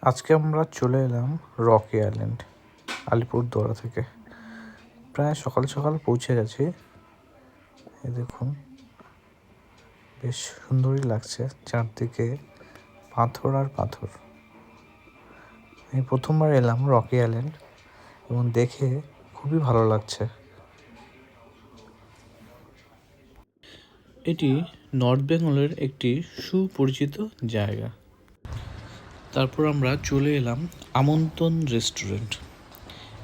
আজকে আমরা চলে এলাম রকি আইল্যান্ড আলিপুরদুয়ার থেকে। প্রায় সকাল সকাল পৌঁছে গেছি। এই দেখুন, বেশ সুন্দরই লাগছে, চারদিকে পাথর আর পাথর। আমি প্রথমবার এলাম রকি আইল্যান্ড এবং দেখে খুবই ভালো লাগছে। এটি নর্থ বেঙ্গলের একটি সুপরিচিত জায়গা। তারপর আমরা চলে এলাম আমন্ত্রণ রেস্টুরেন্ট।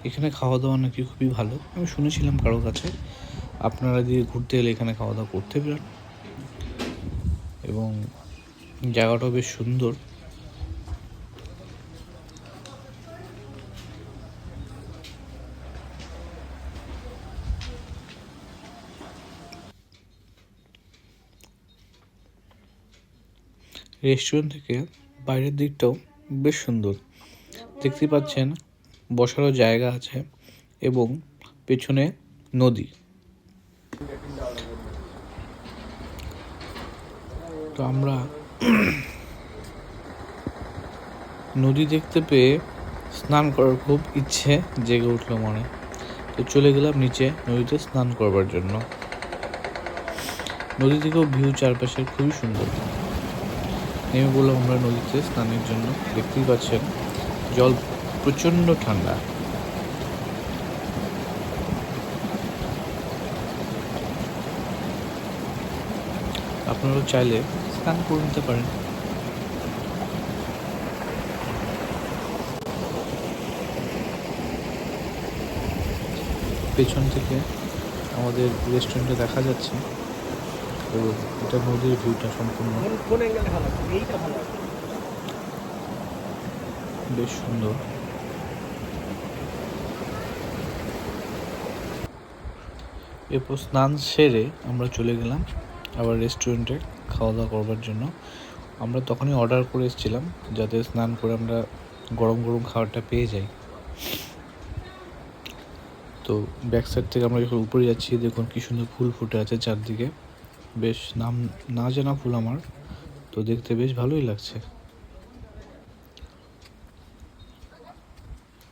এখানে খাওয়া দাওয়া নাকি খুবই ভালো, আমি শুনেছিলাম কারো কাছে। আপনারা দিয়ে ঘুরতে এলে এখানে খাওয়া দাওয়া করতে পারেন এবং জায়গাটাও বেশ সুন্দর। রেস্টুরেন্ট থেকে বাইরের দিকটাও বেশ সুন্দর, দেখতে পাচ্ছেন বসারও জায়গা আছে এবং পেছনে নদী। তো আমরা নদী দেখতে পেয়ে স্নান করার খুব ইচ্ছে জেগে উঠলো মনে। তো চলে গেলাম নিচে নদীতে স্নান করবার জন্য। নদী থেকেও ভিউ চারপাশের খুবই সুন্দর। নেমে বললাম আমরা নদীতে স্নানের জন্য। দেখতেই পাচ্ছেন জল প্রচণ্ড ঠান্ডা। আপনারাও চাইলে স্নান করে নিতে পারেন। পেছন থেকে আমাদের রেস্টুরেন্টে দেখা যাচ্ছে এবং এটা নদীর ভিউটা সম্পূর্ণ বেশ সুন্দর। এরপর স্নান সেরে আমরা চলে গেলাম আবার রেস্টুরেন্টে খাওয়া দাওয়া করবার জন্য। আমরা তখনই অর্ডার করে এসেছিলাম যাতে স্নান করে আমরা গরম গরম খাবারটা পেয়ে যাই। তো ব্যাক সাইড থেকে আমরা যখন উপরে যাচ্ছি, দেখুন কি সুন্দর ফুল ফুটে আছে চারদিকে। বেশ নাম না জানা ফুল আমার, তো দেখতে বেশ ভালোই লাগছে।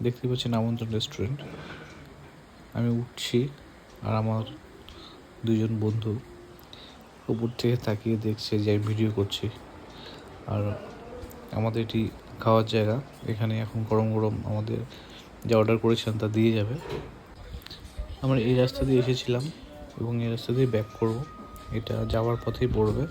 দেখতে পাচ্ছেন আমন্ত্রণ রেস্টুরেন্ট। আমি উঠছি আর আমার দুজন বন্ধু উপর থেকে তাকিয়ে দেখছে যে আমি ভিডিও করছি। আর আমাদের এটি খাওয়ার জায়গা, এখানে এখন গরম গরম আমাদের যা অর্ডার করেছিলাম তা দিয়ে যাবে। আমরা এই রাস্তা দিয়ে এসেছিলাম এবং এই রাস্তা দিয়ে ব্যাক করব, এটা যাওয়ার পথেই পড়বে।